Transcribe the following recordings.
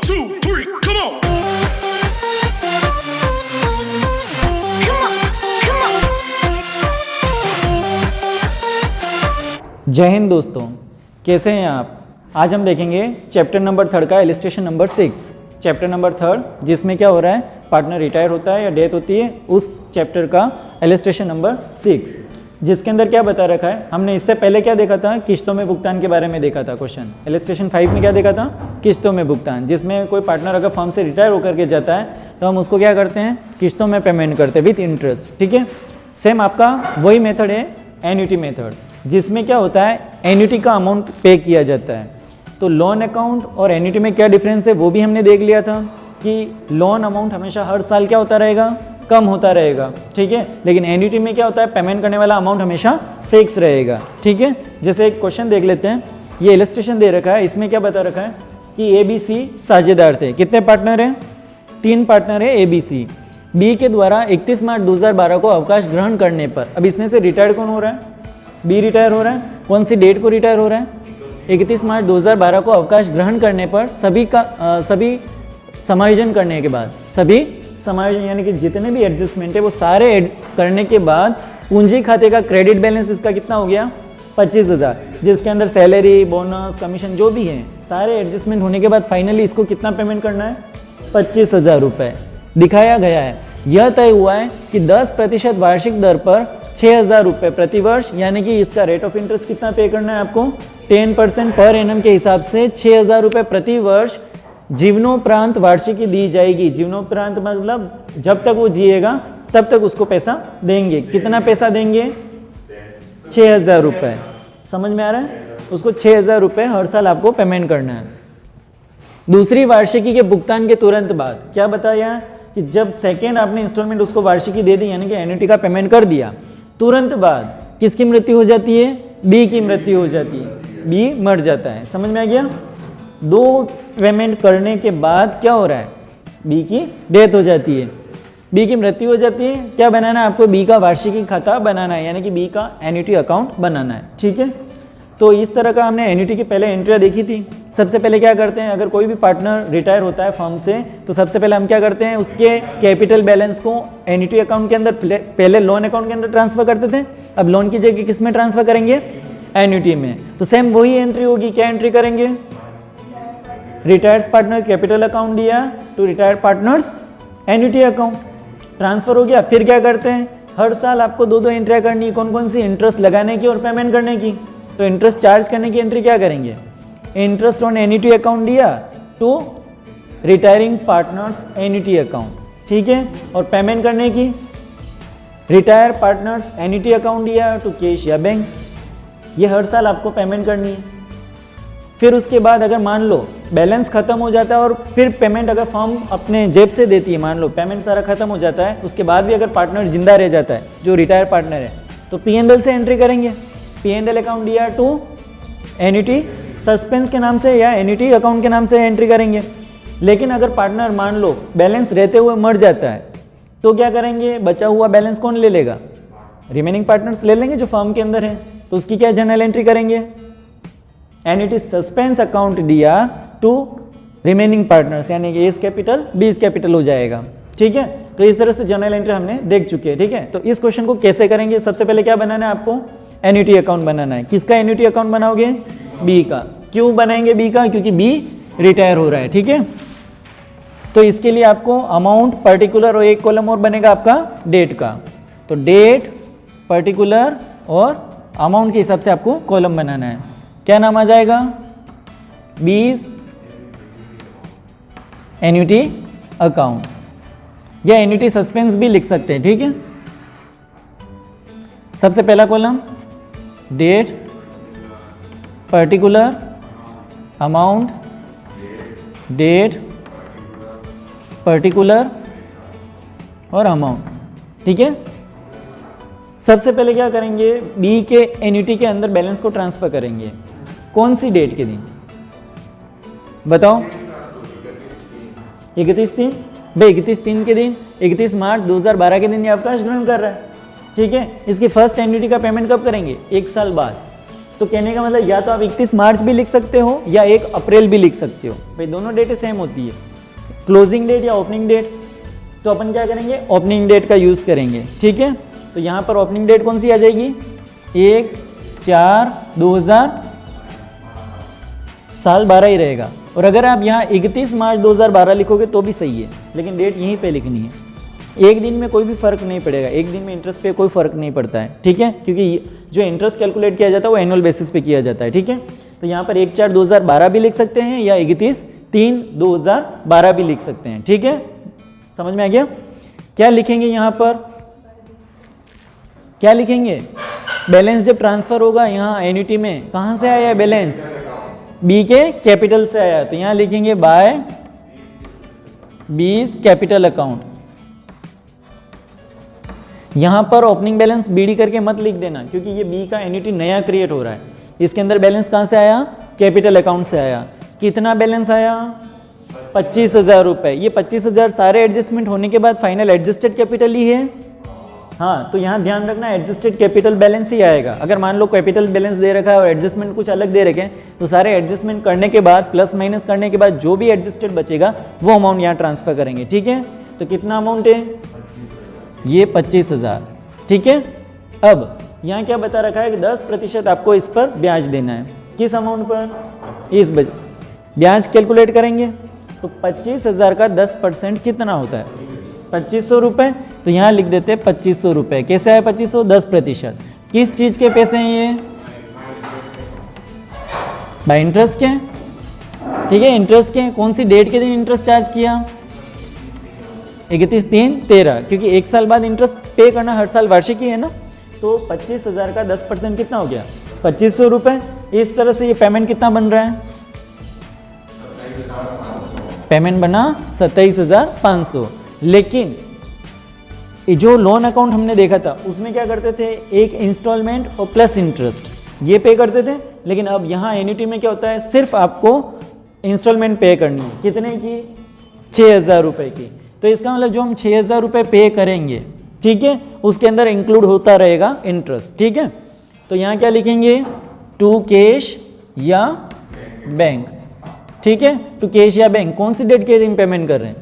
2, 3, come on. जय हिंद दोस्तों, कैसे हैं आप। आज हम देखेंगे चैप्टर नंबर 3 का इलस्ट्रेशन नंबर 6। चैप्टर नंबर 3 जिसमें क्या हो रहा है, पार्टनर रिटायर होता है या डेथ होती है, उस चैप्टर का इलस्ट्रेशन नंबर 6, जिसके अंदर क्या बता रखा है। हमने इससे पहले क्या देखा था, किस्तों में भुगतान के बारे में देखा था क्वेश्चन। इलस्ट्रेशन 5 में क्या देखा था, किस्तों में भुगतान, जिसमें कोई पार्टनर अगर फर्म से रिटायर होकर के जाता है तो हम उसको क्या करते हैं, किस्तों में पेमेंट करते हैं विथ इंटरेस्ट। ठीक है, सेम आपका वही मेथड है एन्युटी मेथड, जिसमें क्या होता है, एन्युटी का अमाउंट पे किया जाता है। तो लोन अकाउंट और एन्युटी में क्या डिफरेंस है वो भी हमने देख लिया था कि लोन अमाउंट हमेशा हर साल क्या होता रहेगा, कम होता रहेगा। ठीक है, लेकिन एन्युटी में क्या होता है, पेमेंट करने वाला अमाउंट हमेशा फिक्स रहेगा। ठीक है, जैसे एक क्वेश्चन देख लेते हैं, ये इलस्ट्रेशन दे रखा है, इसमें क्या बता रखा है कि ABC साझेदार थे। कितने पार्टनर हैं, 3 पार्टनर है ABC। बी के द्वारा 31 मार्च 2012 को अवकाश ग्रहण करने पर, अब इसमें से रिटायर कौन हो रहा है, बी रिटायर हो रहा है। कौन सी डेट को रिटायर हो रहा है, 31 मार्च 2012 को अवकाश ग्रहण करने पर सभी समायोजन करने के बाद, सभी समायोजन यानी कि जितने भी एडजस्टमेंट है वो सारे ऐड करने के बाद पूंजी खाते का क्रेडिट बैलेंस इसका कितना हो गया, 25,000, जिसके अंदर सैलरी, बोनस, कमीशन जो भी है सारे एडजस्टमेंट होने के बाद फाइनली इसको कितना पेमेंट करना है, 25,000 रुपये दिखाया गया है। यह तय हुआ है कि 10% वार्षिक दर पर 6,000 रुपये प्रति वर्ष, यानी कि इसका रेट ऑफ इंटरेस्ट कितना पे करना है आपको, 10% पर एनम के हिसाब से 6,000 रुपये प्रति वर्ष जीवनोपरांत वार्षिकी दी जाएगी। जीवनोपरांत मतलब जब तक वो जिएगा तब तक उसको पैसा देंगे। कितना पैसा देंगे, 6,000 रुपये। समझ में आ रहा है, उसको 6,000 रुपये हर साल आपको पेमेंट करना है। दूसरी वार्षिकी के भुगतान के तुरंत बाद क्या बताया कि जब सेकेंड आपने इंस्टॉलमेंट उसको वार्षिकी दे दी, यानी कि एन्युटी का पेमेंट कर दिया, तुरंत बाद किसकी मृत्यु हो जाती है, बी की मृत्यु हो जाती है, बी मर जाता है। समझ में आ गया। 2 पेमेंट करने के बाद क्या हो रहा है, बी की डेथ हो जाती है, बी की मृत्यु हो जाती है। क्या बनाना है आपको, बी का वार्षिकी खाता बनाना है, यानी कि बी का एन्युटी अकाउंट बनाना है। ठीक है, तो इस तरह का हमने एन्युटी की पहले एंट्रियाँ देखी थी। सबसे पहले क्या करते हैं, अगर कोई भी पार्टनर रिटायर होता है फर्म से, तो सबसे पहले हम क्या करते हैं, उसके कैपिटल बैलेंस को एन्युटी अकाउंट के अंदर, पहले लोन अकाउंट के अंदर ट्रांसफर करते थे, अब लोन की जगह किस में ट्रांसफर करेंगे, एन्युटी में। तो सेम वही एंट्री होगी, क्या एंट्री करेंगे, रिटायर्ड पार्टनर कैपिटल अकाउंट दिया to retired partners annuity account, transfer हो गया। फिर क्या करते हैं, हर साल आपको 2 एंट्रियाँ करनी है। कौन कौन सी, इंटरेस्ट लगाने की और पेमेंट करने की। तो इंटरेस्ट चार्ज करने की एंट्री क्या करेंगे, इंटरेस्ट ऑन एन्युटी अकाउंट दिया to retiring partners annuity account. ठीक है, और पेमेंट करने की रिटायर पार्टनर्स एन्युटी अकाउंट दिया टू कैश या बैंक। ये हर साल आपको पेमेंट करनी है। फिर उसके बाद अगर मान लो बैलेंस खत्म हो जाता है और फिर पेमेंट अगर फर्म अपने जेब से देती है, मान लो पेमेंट सारा खत्म हो जाता है, उसके बाद भी अगर पार्टनर जिंदा रह जाता है, जो रिटायर पार्टनर है, तो P&L से एंट्री करेंगे। P&L अकाउंट दिया टू एन्युटी सस्पेंस के नाम से या एन्युटी अकाउंट के नाम से एंट्री करेंगे। लेकिन अगर पार्टनर मान लो बैलेंस रहते हुए मर जाता है, तो क्या करेंगे, बचा हुआ बैलेंस कौन ले लेगा, रिमेनिंग पार्टनर्स ले लेंगे जो फर्म के अंदर है। तो उसकी क्या जनरल एंट्री करेंगे, एन्युटी सस्पेंस अकाउंट दिया टू रिमेनिंग पार्टनर्स, यानी कि एस कैपिटल बीस कैपिटल हो जाएगा। ठीक है, तो इस तरह से जनरल एंट्री हमने देख चुके हैं। ठीक है, तो इस क्वेश्चन को कैसे करेंगे, सबसे पहले क्या बनाना है आपको, एन्युटी अकाउंट बनाना है। किसका एन्युटी अकाउंट बनाओगे, बी का। क्यों बनाएंगे बी का, क्योंकि बी रिटायर हो रहा है। ठीक है, तो इसके लिए आपको अमाउंट पर्टिकुलर और एक कॉलम और बनेगा आपका डेट का। तो डेट, पर्टिकुलर और अमाउंट के हिसाब से आपको कॉलम बनाना है। क्या नाम आ जाएगा, बीस एन्युटी अकाउंट, या एन्युटी सस्पेंस भी लिख सकते हैं। ठीक है, सबसे पहला column date, particular, amount, date, particular और अमाउंट। ठीक है, सबसे पहले क्या करेंगे, बी के एन्युटी के अंदर बैलेंस को ट्रांसफर करेंगे। कौन सी डेट के दिन बताओ, 31/3 भाई, 31/3 के दिन, 31 मार्च 2012 के दिन ये अवकाश ग्रहण कर रहा है। ठीक है, इसकी फर्स्ट एन्युटी का पेमेंट कब करेंगे, 1 साल बाद। तो कहने का मतलब या तो आप 31 मार्च भी लिख सकते हो या 1 अप्रैल भी लिख सकते हो, भाई दोनों डेटें सेम होती है, क्लोजिंग डेट या ओपनिंग डेट। तो अपन क्या करेंगे, ओपनिंग डेट का यूज़ करेंगे, ठीक है। तो यहाँ पर ओपनिंग डेट कौन सी आ जाएगी, 1/4/2000, साल 12 ही रहेगा। और अगर आप यहाँ 31 मार्च 2012 लिखोगे तो भी सही है, लेकिन डेट यहीं पे लिखनी है। एक दिन में कोई भी फर्क नहीं पड़ेगा, एक दिन में इंटरेस्ट पे कोई फर्क नहीं पड़ता है, ठीक है, क्योंकि जो इंटरेस्ट कैलकुलेट किया जाता है वो एनुअल बेसिस पे किया जाता है, ठीक है। तो यहाँ पर 1/4/2012 भी लिख सकते हैं या 31/3/2012 भी लिख सकते हैं, ठीक है। समझ में आ गया। क्या लिखेंगे यहाँ पर, क्या लिखेंगे, बैलेंस जब ट्रांसफर होगा यहाँ एन्युटी में, कहाँ से आया है बैलेंस, बी के कैपिटल से आया, तो यहाँ लिखेंगे बाय बीज कैपिटल अकाउंट। यहाँ पर ओपनिंग बैलेंस बीडी करके मत लिख देना, क्योंकि ये बी का एन्युटी नया क्रिएट हो रहा है, इसके अंदर बैलेंस कहाँ से आया, कैपिटल अकाउंट से आया। कितना बैलेंस आया, 25,000 रुपये। ये 25,000 सारे एडजस्टमेंट होने के बाद फाइनल एडजस्टेड कैपिटल ही है, हाँ। तो यहाँ ध्यान रखना एडजस्टेड कैपिटल बैलेंस ही आएगा। अगर मान लो कैपिटल बैलेंस दे रखा है और एडजस्टमेंट कुछ अलग दे रखे हैं, तो सारे एडजस्टमेंट करने के बाद प्लस माइनस करने के बाद जो भी एडजस्टेड बचेगा वो अमाउंट यहाँ ट्रांसफर करेंगे, ठीक है। तो कितना अमाउंट है, ये 25,000, ठीक है। अब यहाँ क्या बता रखा है कि 10% आपको इस पर ब्याज देना है, किस अमाउंट पर, इस ब्याज कैलकुलेट करेंगे। तो 25,000 का 10% कितना होता है, 2500 रुपये। तो यहाँ लिख देते हैं 2500 रुपये। कैसे आए 2500, 10%। किस चीज़ के पैसे हैं ये, बाय इंटरेस्ट के, ठीक है, इंटरेस्ट के। कौन सी डेट के दिन इंटरेस्ट चार्ज किया, 31/3/13, क्योंकि एक साल बाद इंटरेस्ट पे करना हर साल वार्षिक ही है ना। तो 25,000 का 10% कितना हो गया, 2500 रुपये। इस तरह से ये पेमेंट कितना बन रहा है, पेमेंट बना 27,500। लेकिन जो लोन अकाउंट हमने देखा था उसमें क्या करते थे, एक इंस्टॉलमेंट और प्लस इंटरेस्ट ये पे करते थे। लेकिन अब यहाँ एन्युटी में क्या होता है, सिर्फ आपको इंस्टॉलमेंट पे करनी है, कितने की, 6,000 रुपये की। तो इसका मतलब जो हम 6,000 रुपये पे करेंगे, ठीक है, उसके अंदर इंक्लूड होता रहेगा इंटरेस्ट, ठीक है। तो यहाँ क्या लिखेंगे, टू कैश या बैंक, ठीक है, टू कैश या बैंक। कौन सी डेट के दिन पेमेंट कर रहे हैं,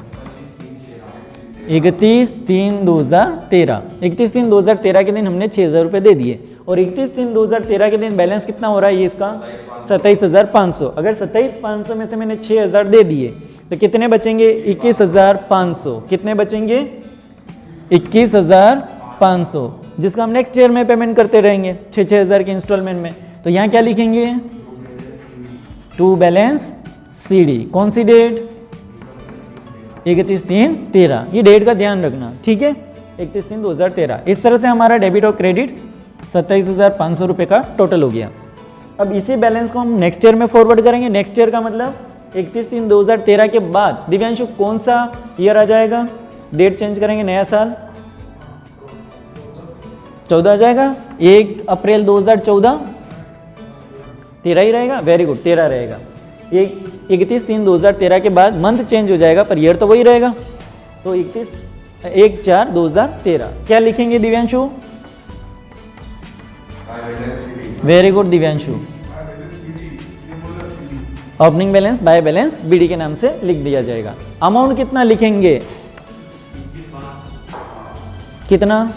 31/3/2013। 31/3/2013 के दिन हमने 6,000 रुपये दे दिए, और 31/3/2013 के दिन बैलेंस कितना हो रहा है, ये इसका 27,500। अगर 27,500 में से मैंने 6,000 दे दिए तो कितने बचेंगे, 21,500। कितने बचेंगे, 21,500, जिसका हम नेक्स्ट ईयर में पेमेंट करते रहेंगे 6,000 के इंस्टॉलमेंट में। तो यहाँ क्या लिखेंगे, टू बैलेंस CD। कौन सी डेट, 31/3/13। ये डेट का ध्यान रखना, ठीक है, 31/3/2013। इस तरह से हमारा डेबिट और क्रेडिट 27,500 रुपये का टोटल हो गया। अब इसी बैलेंस को हम नेक्स्ट ईयर में फॉरवर्ड करेंगे। नेक्स्ट ईयर का मतलब 31/3/2013 के बाद दिव्यांशु कौन सा ईयर आ जाएगा, डेट चेंज करेंगे, नया साल 14 आ जाएगा। 1 अप्रैल 2014, 13 ही रहेगा, वेरी गुड, 13 रहेगा। 31/3/2013 के बाद मंथ चेंज हो जाएगा पर ईयर तो वही रहेगा। तो 1/4/2013 क्या लिखेंगे Divyanshu, very good Divyanshu, opening balance by balance BD के नाम से लिख दिया जाएगा। अमाउंट कितना लिखेंगे, कितना,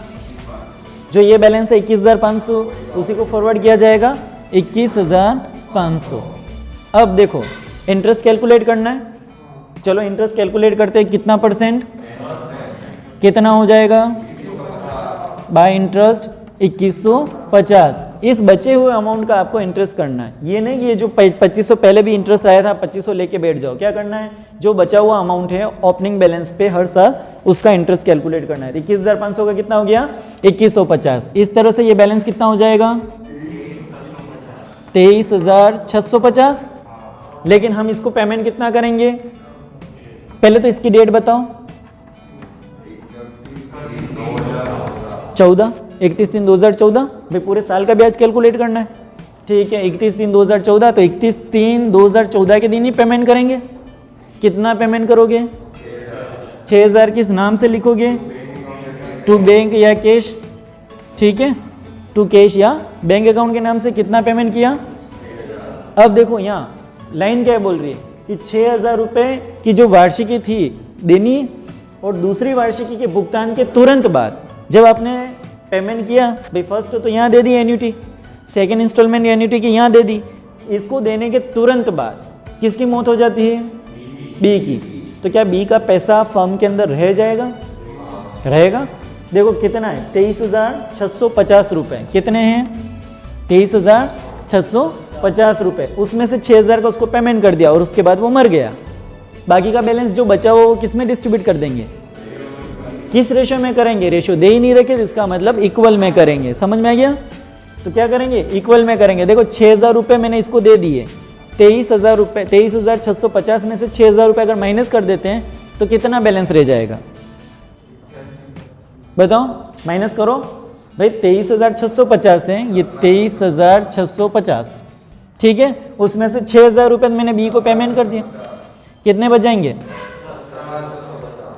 जो ये बैलेंस है 21,500, उसी को फॉरवर्ड किया जाएगा 21,500। अब देखो इंटरेस्ट कैलकुलेट करना है, चलो इंटरेस्ट कैलकुलेट करते हैं। कितना परसेंट, कितना हो जाएगा, बाय इंटरेस्ट 2150। इस बचे हुए अमाउंट का आपको इंटरेस्ट करना है। ये नहीं कि ये जो 2500 पहले भी इंटरेस्ट आया था 2500 लेके बैठ जाओ। क्या करना है, जो बचा हुआ अमाउंट है ओपनिंग बैलेंस पे हर साल उसका इंटरेस्ट कैलकुलेट करना है। 21,500 का कितना हो गया, 2150। इस तरह से ये बैलेंस कितना हो जाएगा, 23,650। लेकिन हम इसको पेमेंट कितना करेंगे, पहले तो इसकी डेट बताओ, 14, 31/3/2014। भाई पूरे साल का ब्याज कैलकुलेट करना है, ठीक है। 31/3/2014, तो 31/3/2014 के दिन ही पेमेंट करेंगे। कितना पेमेंट करोगे, 6,000 किस नाम से लिखोगे, टू बैंक या कैश, ठीक है, टू कैश या बैंक अकाउंट के नाम से कितना पेमेंट किया। अब देखो यहाँ लाइन क्या बोल रही है कि 6,000 रुपये की जो वार्षिकी थी देनी, और दूसरी वार्षिकी के भुगतान के तुरंत बाद जब आपने पेमेंट किया, भाई फर्स्ट तो यहाँ दे दी एन्युटी, सेकेंड इंस्टॉलमेंट एन्युटी की यहाँ दे दी, इसको देने के तुरंत बाद किसकी मौत हो जाती है, बी की। तो क्या बी का पैसा फर्म के अंदर रह जाएगा, रहेगा। देखो कितना है, 23,650 रुपये। कितने हैं, 23,650 रुपये। उसमें से 6,000 का उसको पेमेंट कर दिया और उसके बाद वो मर गया। बाकी का बैलेंस जो बचा हुआ वो किस में डिस्ट्रीब्यूट कर देंगे, किस रेशो में करेंगे, रेशो दे ही नहीं रखे, इसका मतलब इक्वल में करेंगे। समझ में आ गया। तो क्या करेंगे, इक्वल में करेंगे। देखो 6,000 रुपये मैंने इसको दे दिए, 23,000 रुपये, 23,650 में से 6,000 रुपये अगर माइनस कर देते हैं तो कितना बैलेंस रह जाएगा, बताओ, माइनस करो भाई। 23,650 है, ये 23,650, ठीक है। उसमें से 6,000 रुपये मैंने बी को पेमेंट कर दिया, कितने बच जाएंगे,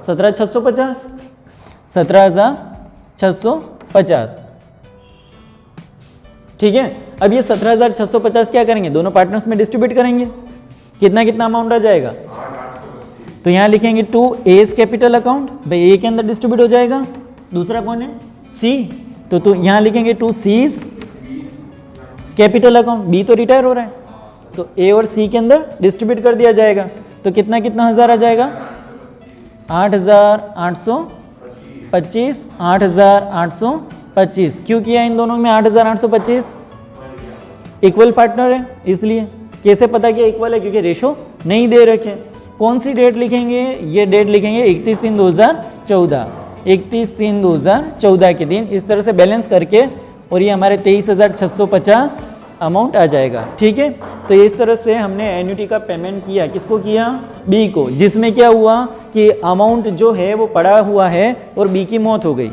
17,650, 17,650, ठीक है। अब ये 17,650 क्या करेंगे, दोनों पार्टनर्स में डिस्ट्रीब्यूट करेंगे। कितना कितना अमाउंट आ जाएगा, तो यहाँ लिखेंगे टू एज कैपिटल अकाउंट, भाई ए के अंदर डिस्ट्रीब्यूट हो जाएगा। दूसरा कौन है, सी, तो यहाँ लिखेंगे to C's capital account, B तो रिटायर हो रहा है, तो ए और सी के अंदर डिस्ट्रीब्यूट कर दिया जाएगा। तो कितना कितना हज़ार आ जाएगा, 8,825, 8,825। क्यों किया इन दोनों में 8,825, इक्वल पार्टनर है इसलिए। कैसे पता कि इक्वल है, क्योंकि रेशो नहीं दे रखे। कौन सी डेट लिखेंगे, ये डेट लिखेंगे 31/3/2014, 31/3/2014 के दिन। इस तरह से बैलेंस करके और ये हमारे 23,650 अमाउंट आ जाएगा, ठीक है। तो इस तरह से हमने एन्युटी का पेमेंट किया, किसको किया, बी को, जिसमें क्या हुआ कि अमाउंट जो है वो पड़ा हुआ है और बी की मौत हो गई।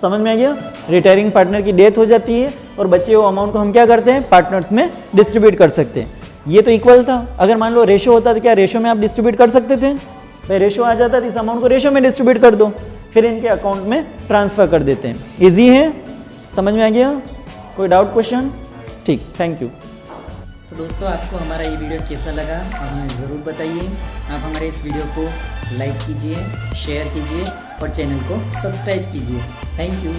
समझ में आ गया। रिटायरिंग पार्टनर की डेथ हो जाती है और बचे हुए अमाउंट को हम क्या करते हैं, पार्टनर्स में डिस्ट्रीब्यूट कर सकते हैं। ये तो इक्वल था। अगर मान लो रेशो होता तो क्या रेशो में आप डिस्ट्रीब्यूट कर सकते थे, भाई रेशो आ जाता तो इस अमाउंट को रेशो में डिस्ट्रीब्यूट कर दो, फिर इनके अकाउंट में ट्रांसफर कर देते हैं। ईजी है, समझ में आ गया, कोई डाउट क्वेश्चन, ठीक, थैंक यू। तो दोस्तों आपको हमारा ये वीडियो कैसा लगा आप हमें ज़रूर बताइए। आप हमारे इस वीडियो को लाइक कीजिए, शेयर कीजिए और चैनल को सब्सक्राइब कीजिए। Thank you.